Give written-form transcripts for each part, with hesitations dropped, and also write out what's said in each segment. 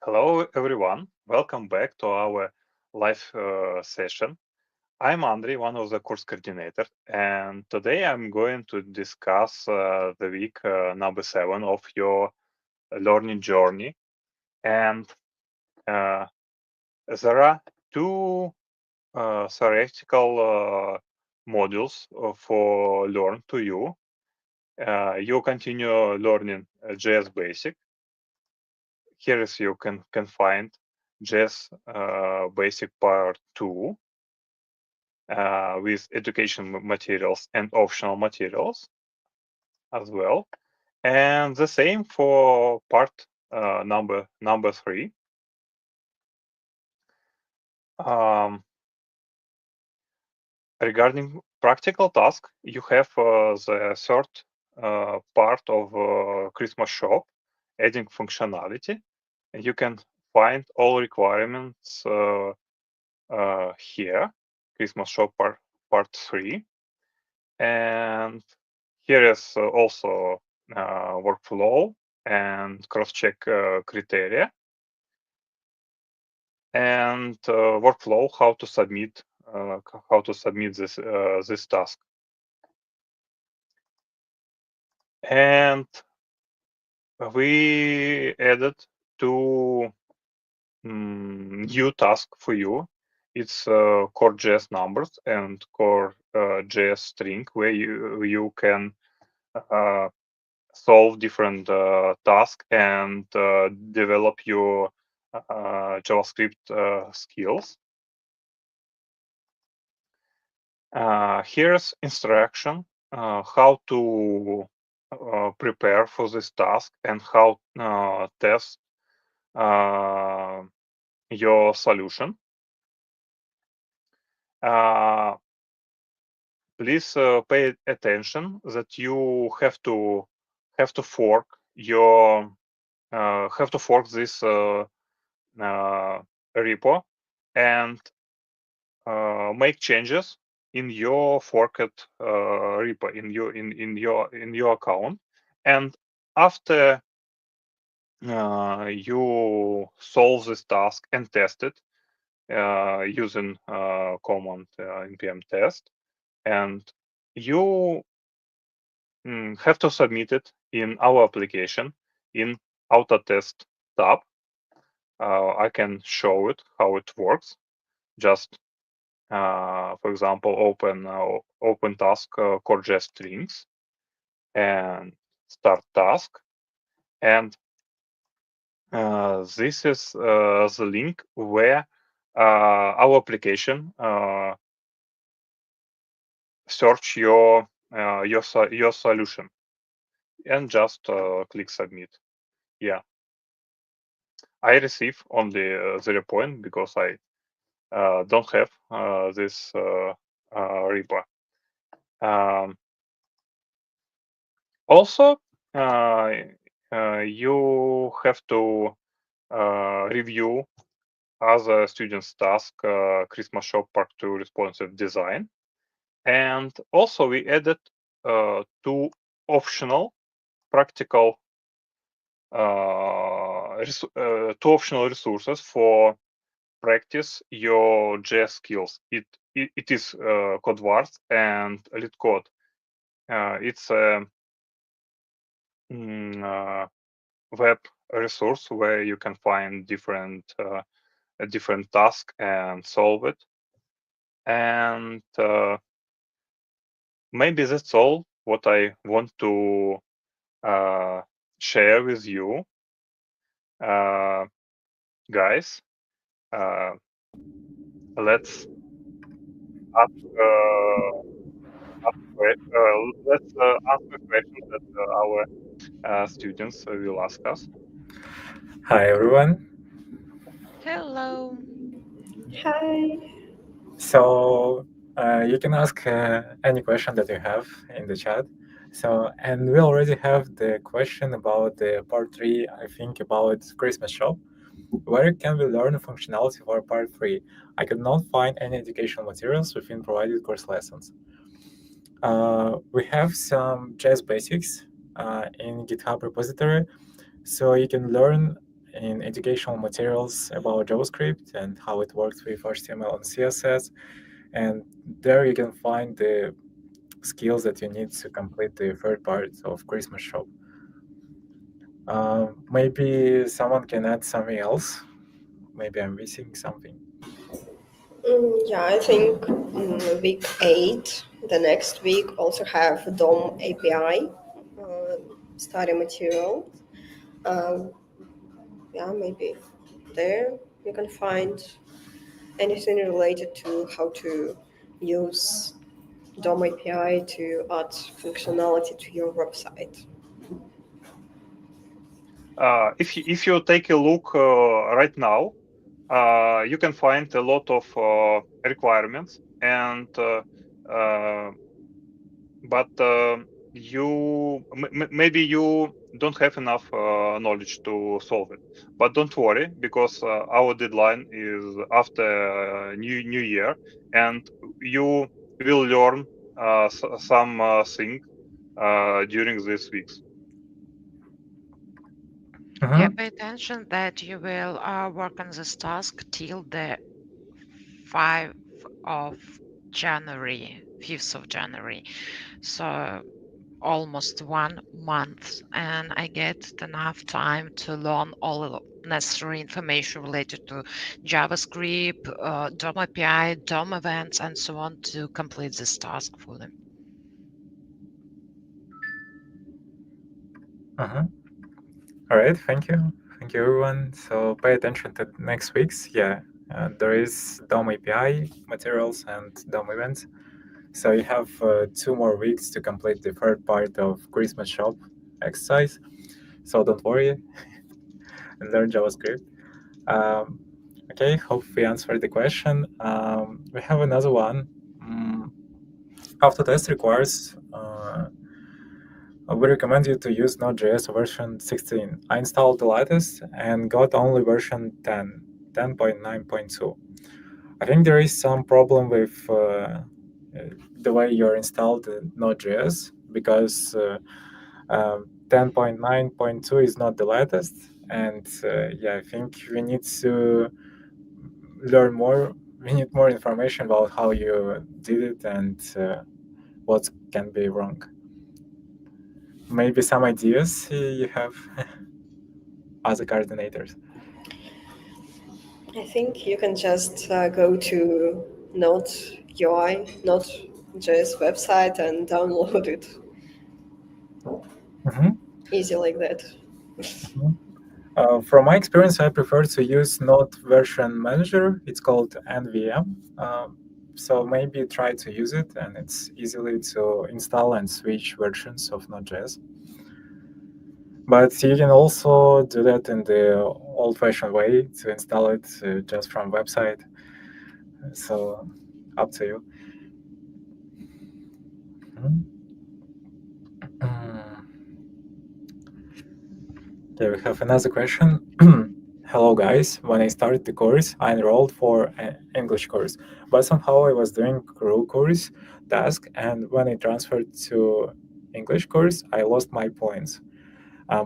Hello, everyone. Welcome back to our live session. I'm Andrei, one of the course coordinators, and today I'm going to discuss the week number 7 of your learning journey. And uh, there are two theoretical modules for Learn to You. You continue learning JS Basic. Here is you can find JS Basic Part 2 with education materials and optional materials as well. And the same for part number 3. Um, regarding practical task, you have the third part of Christmas shop, adding functionality, and you can find all requirements here, Christmas shop part 3. And here is also workflow and cross-check criteria, and workflow how to submit this task. And we added two new tasks for you. It's core JS numbers and core JS string, where you can solve different tasks and develop your JavaScript skills. Here's instruction how to prepare for this task and how test your solution. Please pay attention that you have to fork your this repo and make changes in your forked repo in your account. And after you solve this task and test it using command npm test, and you have to submit it in our application in auto test tab. I can show it how it works. Just for example, open task core.js strings and start task. And this is the link where our application search your solution, and just click submit. Yeah, I receive only 0 point because I don't have this repo. Also, you have to review other students' task, Christmas Shop Part 2 responsive design. And also we added two optional practical two optional resources for practice your JS skills. It is CodeWars and LeetCode. It's a web resource where you can find different tasks and solve it. And maybe that's all what I want to share with you, guys. Let's ask, let's answer questions that our students will ask us. Hi everyone. Hello. Hi. So you can ask any question that you have in the chat. So and we already have the question about the part 3. I think about Christmas shop. Where can we learn functionality for part 3? I could not find any educational materials within provided course lessons. We have some JS basics in GitHub repository, so you can learn in educational materials about JavaScript and how it works with HTML and CSS. And there you can find the skills that you need to complete the third part of Christmas shop. Maybe someone can add something else. Maybe I'm missing something. Yeah, I think week 8, the next week, also have DOM API study material. Yeah, maybe there you can find anything related to how to use DOM API to add functionality to your website. If you take a look right now, you can find a lot of requirements, and but maybe you don't have enough knowledge to solve it. But don't worry, because our deadline is after New Year, and you will learn some thing during these weeks. Yeah, pay attention that you will work on this task till the 5th of January, 5th of January. So almost 1 month, and I get enough time to learn all of the necessary information related to JavaScript, DOM API, DOM events, and so on to complete this task fully. All right, thank you. Thank you, everyone. So pay attention to next week's. Yeah, there is DOM API materials and DOM events. So you have 2 more weeks to complete the third part of Christmas shop exercise. So don't worry and learn JavaScript. Okay, hope we answered the question. We have another one. Autotest requires we recommend you to use Node.js version 16. I installed the latest and got only version 10, 10.9.2. I think there is some problem with the way you're installed Node.js, because 10.9.2 is not the latest. And yeah, I think we need to learn more. We need more information about how you did it and what can be wrong. Maybe some ideas you have as a coordinators. I think you can just go to Node UI, Node.js website and download it. Easy like that. From my experience, I prefer to use Node version manager. It's called NVM. So maybe try to use it, and it's easily to install and switch versions of Node.js. But you can also do that in the old-fashioned way, to install it just from website. So up to you. Okay, we have another question. Hello guys, when I started the course, I enrolled for an English course, but somehow I was doing crew course task, and when I transferred to English course, I lost my points.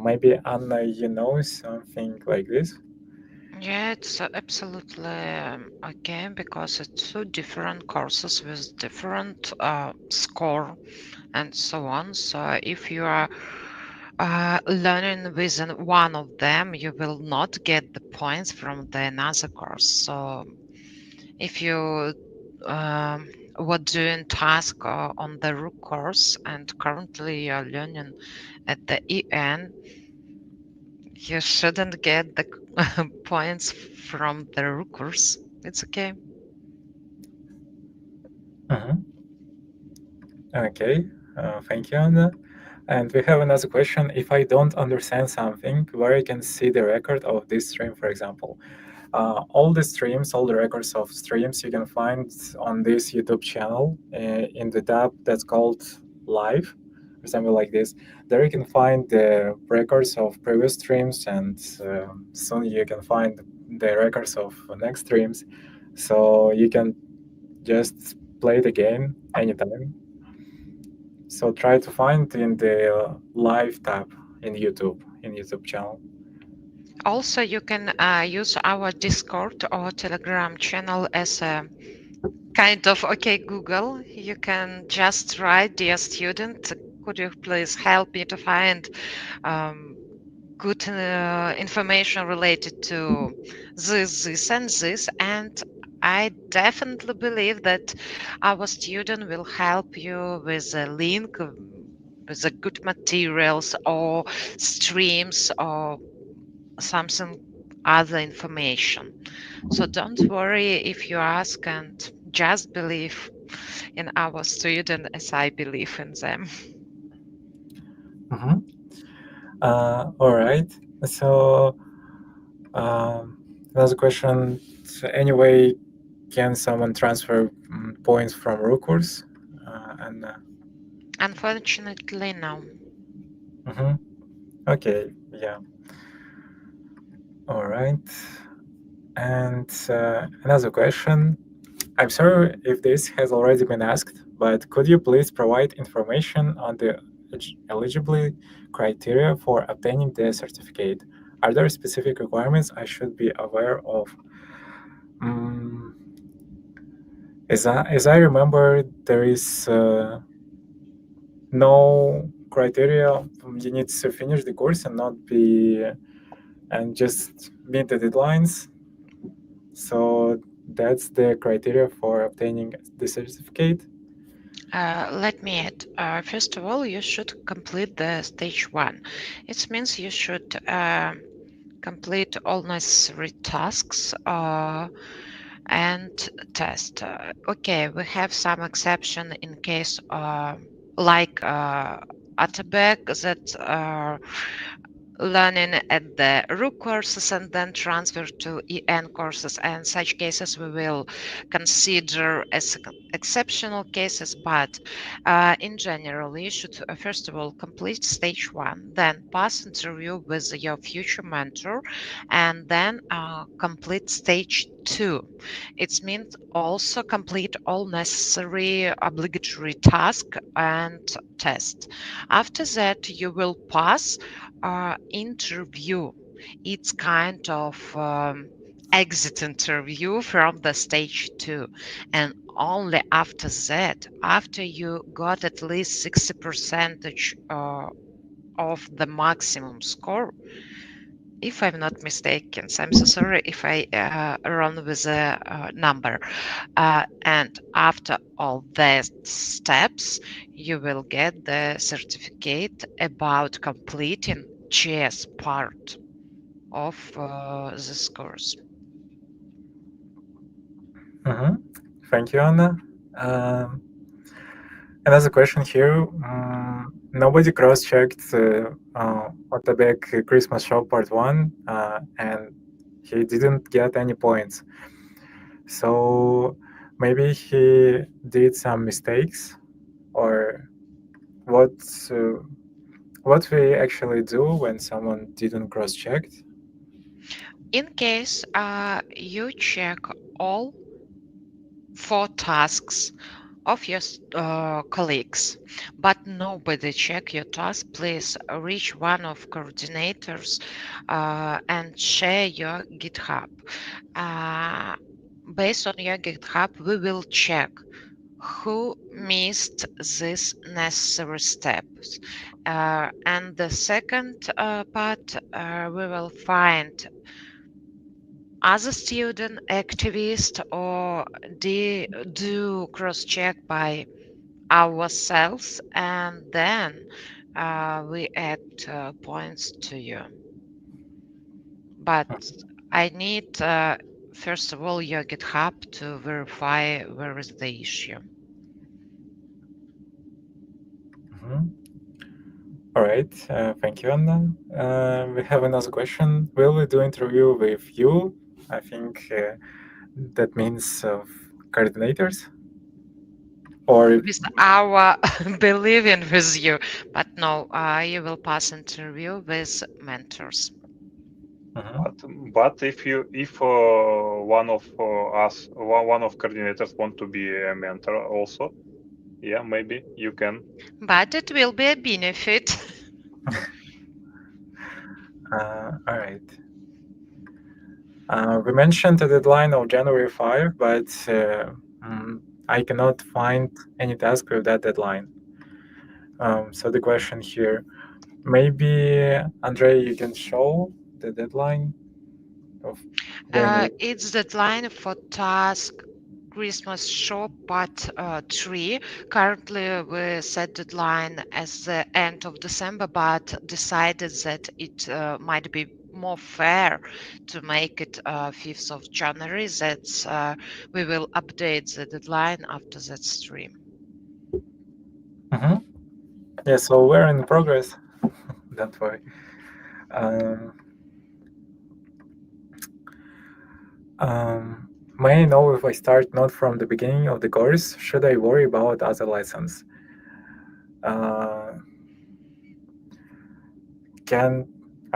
Maybe Anna, you know something like this? Yeah, it's absolutely okay, because it's 2 different courses with different score and so on. So if you are learning within one of them, you will not get the points from the another course. So if you were doing task on the root course and currently you're learning at the EN, you shouldn't get the points from the root course. It's okay. Okay, thank you, Anna. And we have another question. If I don't understand something, where I can see the record of this stream, for example? All the streams, all the records of streams you can find on this YouTube channel in the tab that's called Live, or something like this. There you can find the records of previous streams, and soon you can find the records of next streams. So you can just play the game anytime. So try to find in the Live tab in YouTube channel. Also, you can use our Discord or Telegram channel as a kind of okay Google. You can just write, dear student, could you please help me to find um, good information related to this, and I definitely believe that our student will help you with a link, with the good materials or streams or something other information. So don't worry if you ask, and just believe in our student as I believe in them. Mm-hmm. All right. So another question. So anyway, can someone transfer points from root course? And Unfortunately, no. mhm. Okay, yeah. All right. And another question. I'm sorry if this has already been asked, but could you please provide information on the eligibility criteria for obtaining the certificate? Are there specific requirements I should be aware of? Mm, as I remember, there is no criteria. You need to finish the course and not be and just meet the deadlines. So that's the criteria for obtaining the certificate. Let me add. First of all, you should complete the stage one. It means you should complete all necessary tasks and test. Okay, we have some exception in case like at a back that learning at the RUC courses and then transfer to EN courses. And such cases we will consider as exceptional cases, but in general, you should first of all complete stage one, then pass interview with your future mentor, and then complete stage two. It means also complete all necessary obligatory task and test. After that, you will pass interview. It's kind of exit interview from the stage two. And only after that, after you got at least 60% of the maximum score, if I'm not mistaken, so I'm so sorry if I run with a number. And after all these steps, you will get the certificate about completing chess part of this course. Mhm. Thank you, Anna. Another question here. Nobody cross-checked Otabek Christmas Show Part 1, and he didn't get any points. So maybe he did some mistakes, or what what we actually do when someone didn't cross-check? In case you check all 4 tasks of your colleagues, but nobody check your task, please reach one of coordinators and share your GitHub. Uh, Based on your GitHub, we will check who missed these necessary steps. And the second part, we will find other student activist or do cross check by ourselves, and then we add points to you. But I need first of all your GitHub to verify where is the issue. Mhm. All right, thank you, Anna. We have another question. Will we do interview with you? I think that means coordinators, or With our believing with you, but no, you will pass interview with mentors. But if one of us one of coordinators want to be a mentor also, yeah, maybe you can. But it will be a benefit. all right. We mentioned a deadline of January 5, but I cannot find any task with that deadline. So the question here, maybe Andrei, you can show the deadline of when It's deadline for task Christmas shop part 3. Currently, we set deadline as the end of December, but decided that it might be more fair to make it 5th of January. That's we will update the deadline after that stream. Yeah, so we're in progress. Don't worry. May I know if I start not from the beginning of the course, should I worry about other lessons? I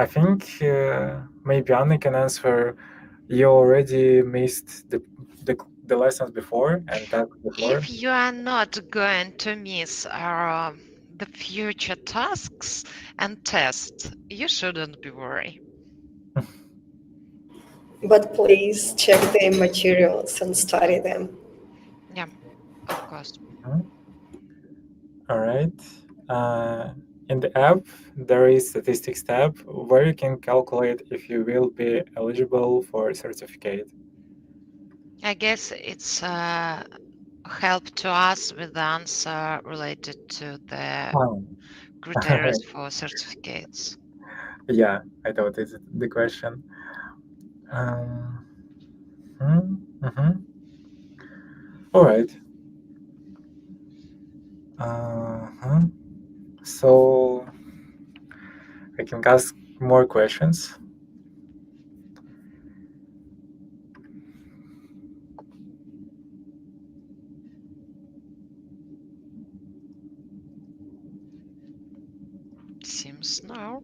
think maybe Anna can answer. You already missed the lessons before and that before. If you are not going to miss the future tasks and tests, you shouldn't be worried. But please check the materials and study them. Yeah, of course. All right. In the app, there is statistics tab where you can calculate if you will be eligible for a certificate. I guess it's help to us with the answer related to the criteria for certificates. Yeah, I thought it's the question. All right. So I can ask more questions. Seems no.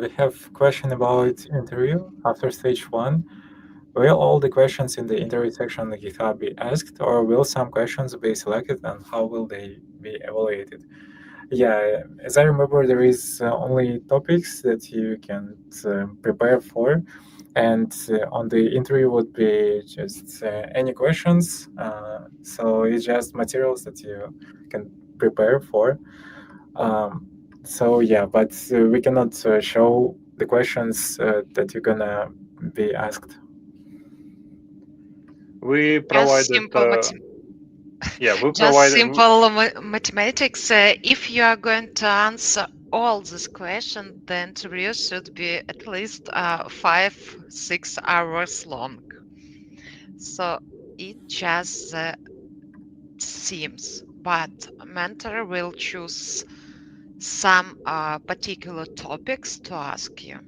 We have a question about interview after stage 1. Will all the questions in the interview section on the GitHub be asked, or will some questions be selected, and how will they be evaluated? Yeah, as I remember, there is only topics that you can prepare for, and on the interview would be just any questions. So it's just materials that you can prepare for. So yeah, but we cannot show the questions that you're gonna be asked. We Just provided. simple Yeah, we just provided. simple mathematics. If you are going to answer all these questions, the interview should be at least 5-6 hours long. So it just seems, but mentor will choose some particular topics to ask you.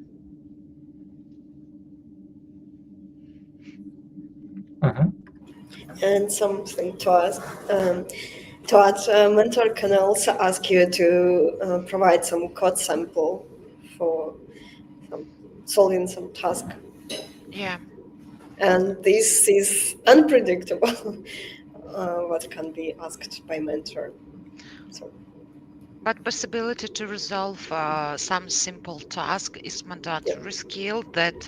And something to ask. Mentor can also ask you to provide some code sample for solving some task. Yeah. And this is unpredictable, what can be asked by mentor. So, But possibility to resolve some simple task is mandatory skill that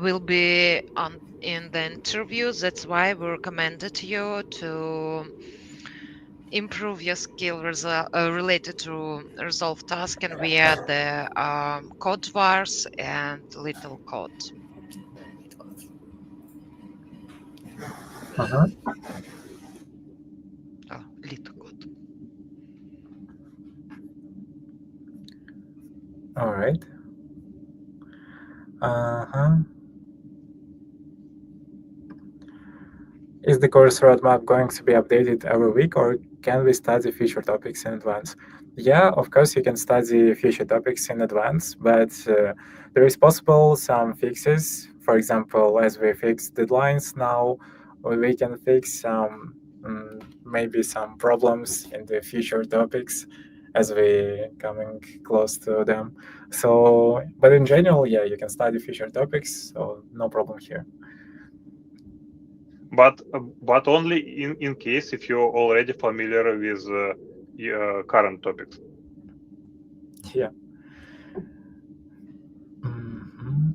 will be on in the interview. That's why we recommended you to improve your skill related to resolve task and via the code vars and little code. Oh, little code. All right. Is the course roadmap going to be updated every week, or can we study future topics in advance? Yeah, of course you can study future topics in advance, but there is possible some fixes. For example, as we fix deadlines now, we can fix some maybe some problems in the future topics as we coming close to them. So, but in general, yeah, you can study future topics, so no problem here. but only in case if you're already familiar with your current topics. Yeah. Mhm.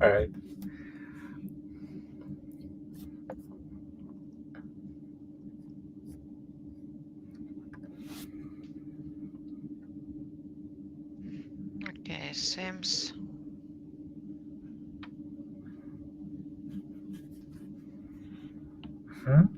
All right. Okay, seems. Mhm.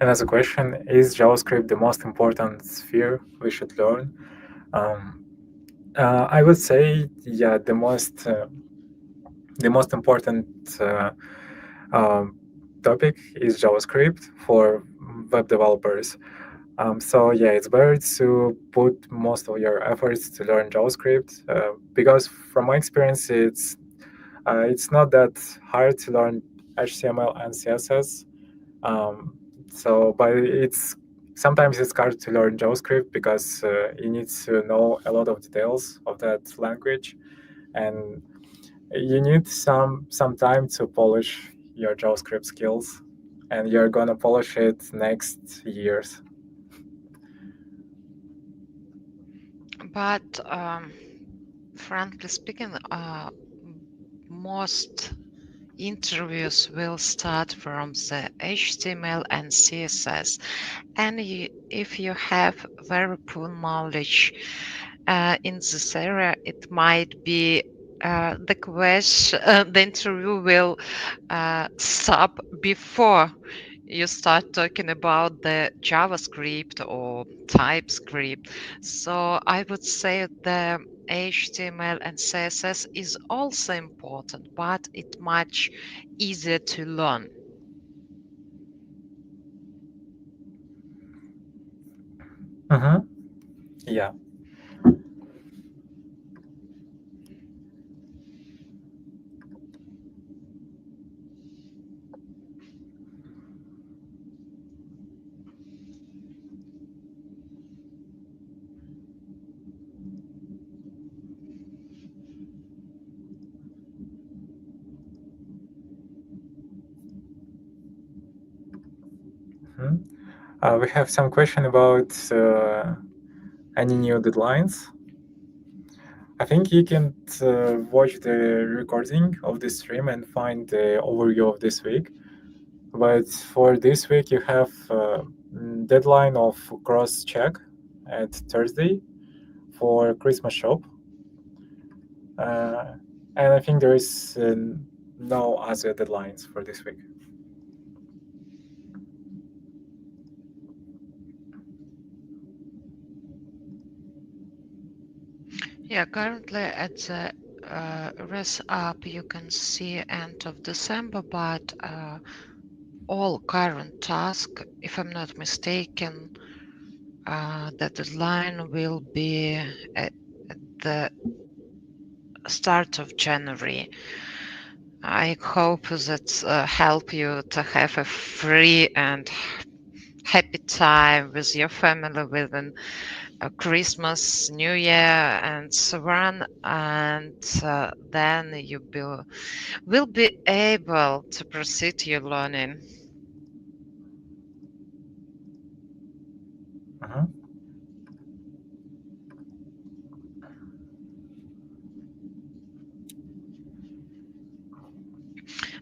Another question, is JavaScript the most important sphere we should learn? I would say, yeah, the most important topic is JavaScript for web developers. So yeah, it's better to put most of your efforts to learn JavaScript because from my experience, it's not that hard to learn HTML and CSS. But it's sometimes it's hard to learn JavaScript because you need to know a lot of details of that language, and you need some time to polish your JavaScript skills, and you're gonna polish it next years. But frankly speaking, most interviews will start from the HTML and CSS. And if you have very poor knowledge in this area, it might be the interview will stop before you start talking about the JavaScript or TypeScript. So I would say the HTML and CSS is also important, but it's much easier to learn. Mm-hmm. Yeah. Mhm. We have some question about any new deadlines. I think you can watch the recording of this stream and find the overview of this week. But for this week, you have deadline of cross check at Thursday for Christmas shop, and I think there is no other deadlines for this week. Yeah, currently at the res up you can see end of December, but all current tasks, if I'm not mistaken, the deadline will be at the start of January. I hope that help you to have a free and happy time with your family within Christmas, New Year, and so on, and then you will be able to proceed your learning. Uh-huh.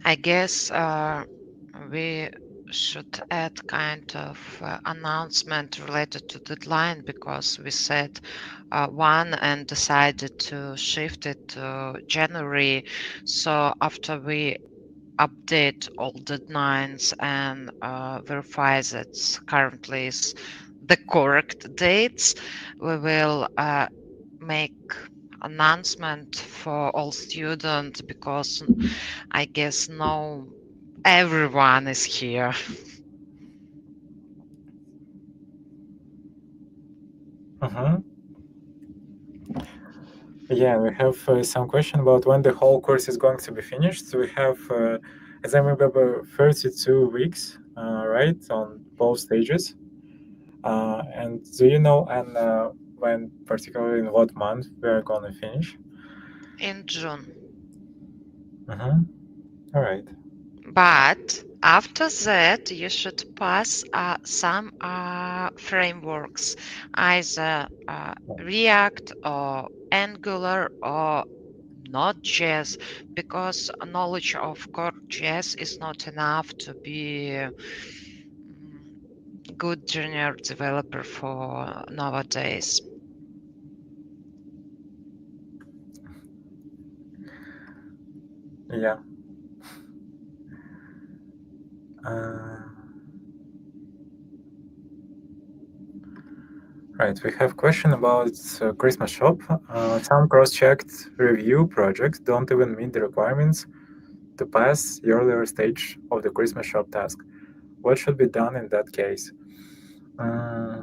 I guess we should add kind of announcement related to deadline because we said one and decided to shift it to January. So after we update all deadlines and verify that currently is the correct dates, we will make announcement for all students because I guess no everyone is here. Uh-huh. Yeah, we have some question about when the whole course is going to be finished. So we have as I remember, 32 weeks, right, on both stages. And do you know when, particularly in what month we are gonna finish? In June. Mm-hmm. All right. But after that, you should pass some frameworks, either React or Angular or Node.js, because knowledge of Core.js is not enough to be good junior developer for nowadays. Yeah. Uh, right. We have question about Christmas shop. Some cross-checked review projects don't even meet the requirements to pass the earlier stage of the Christmas shop task. What should be done in that case? Uh,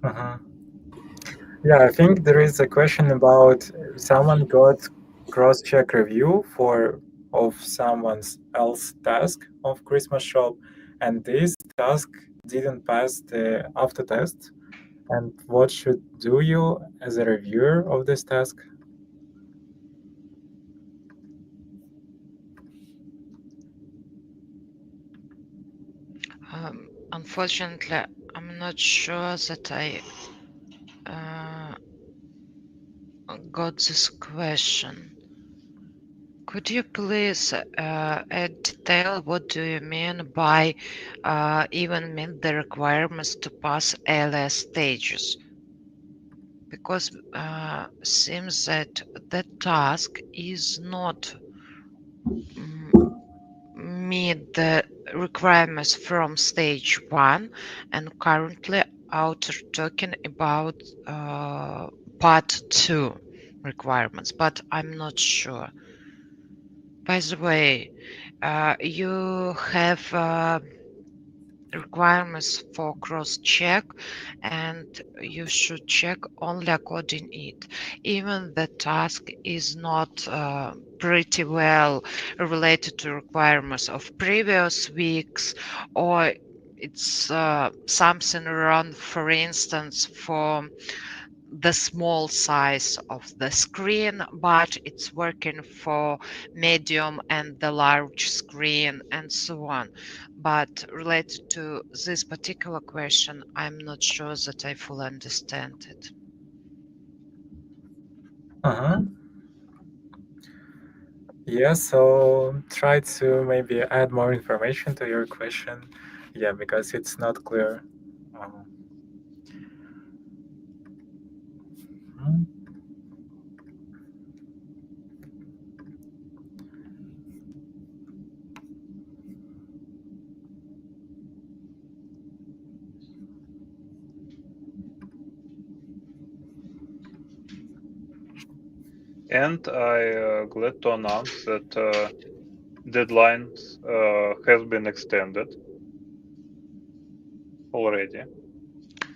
mhm. Yeah, I think there is a question about someone got cross-check review for of someone else task of Christmas shop, and this task didn't pass the after test. And what should do you as a reviewer of this task? Unfortunately, I'm not sure that I got this question. Could you please add detail? What do you mean by even meet the requirements to pass ALS stages? Because seems that that task is not meet the requirements from stage 1, and currently out talking about part 2 requirements, but I'm not sure. By the way, you have requirements for cross-check, and you should check only according it. Even the task is not pretty well related to requirements of previous weeks, or it's something around, for instance, for the small size of the screen, but it's working for medium and the large screen and so on. But related to this particular question, I'm not sure that I fully understand it. Uh-huh. Yeah, so try to maybe add more information to your question. Yeah, because it's not clear. Mhm. And I glad to announce that deadlines has been extended already.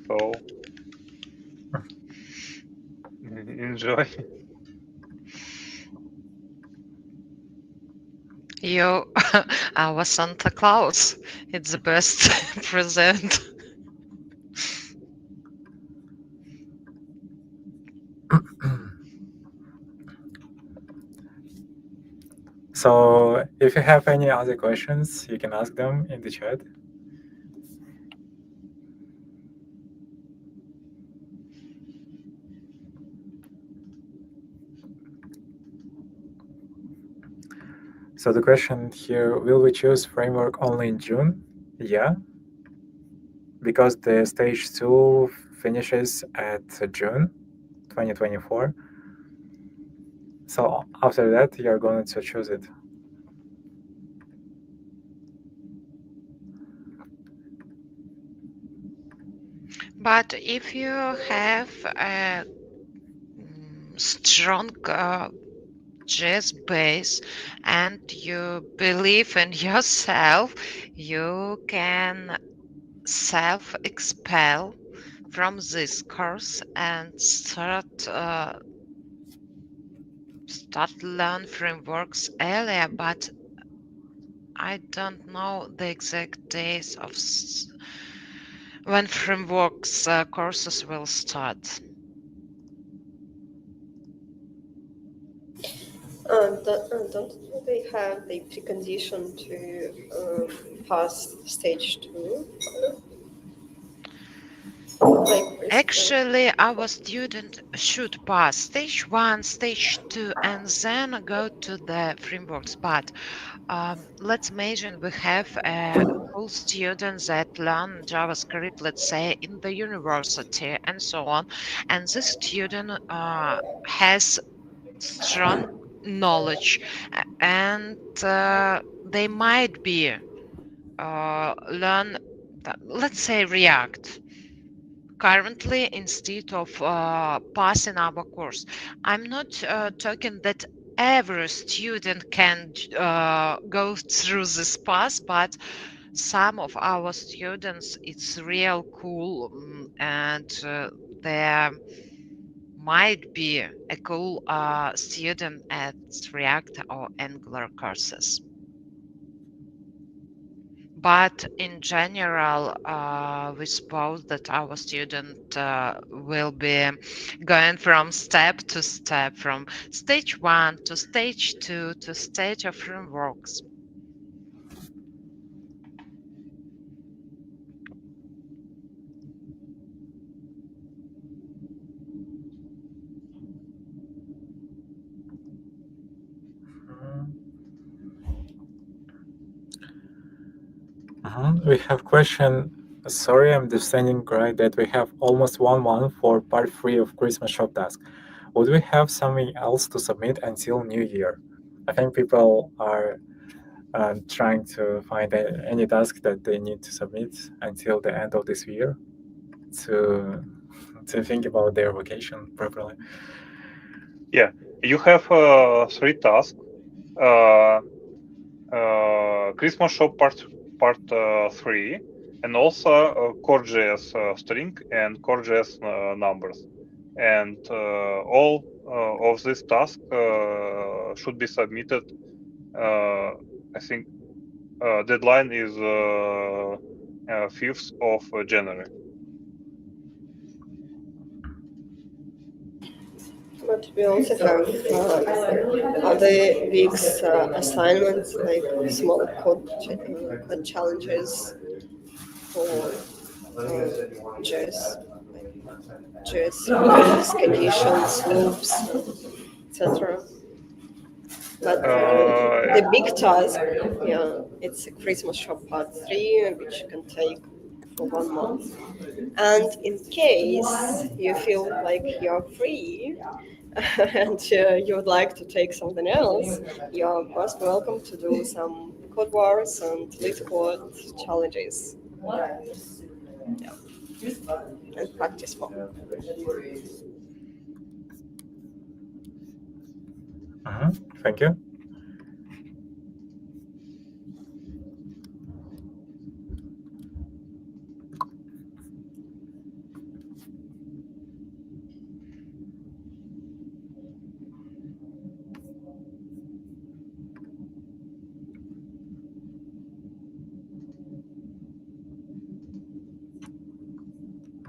So enjoy. You, our Santa Claus, it's the best present. So if you have any other questions, you can ask them in the chat. So the question here, will we choose framework only in June? Yeah, because the stage 2 finishes at June 2024. So after that, you're going to choose it. But if you have a strong jazz base and you believe in yourself, you can self-expel from this course and start learn frameworks earlier, but I don't know the exact days of when frameworks courses will start. Don't they have the precondition to pass stage 2? Actually, our student should pass stage 1, stage 2, and then go to the frameworks. But let's imagine we have a full student that learn JavaScript, let's say, in the university and so on. And this student has strong knowledge and they might be learn, let's say, React currently instead of passing our course. I'm not talking that every student can go through this path, but some of our students, it's real cool, and there might be a cool student at React or Angular courses. But in general, we suppose that our student will be going from step to step, from stage 1 to stage 2 to stage of frameworks. We have question. Sorry, I'm understanding right that we have almost 1 month for part 3 of Christmas shop task. Would we have something else to submit until New Year? I think people are trying to find any task that they need to submit until the end of this year to think about their vacation properly. Yeah, you have 3 tasks. Christmas shop part 3, and also core.js string and core.js numbers. And all of these tasks should be submitted. I think deadline is 5th of January. But we also have other week's assignments, like small code challenges for JS, JS conditions, loops, etc. But the big task, yeah, it's a Christmas shop part 3, which can take for 1 month. And in case you feel like you're free and you would like to take something else, you're most welcome to do some code wars and lead code challenges. Yeah. And practice more. Thank you.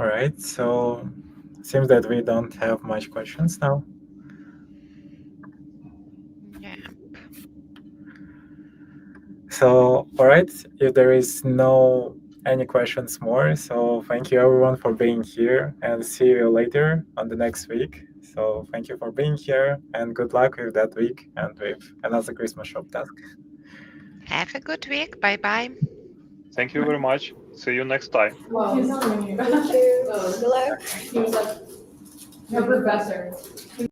All right, so seems that we don't have much questions now. Yeah. So, all right, if there is no any questions more, so thank you everyone for being here and see you later on the next week. So thank you for being here and good luck with that week and with another Christmas shop task. Have a good week. Bye bye. Thank you very much. See you next time. Thank you. Good luck. He was like, no, professor.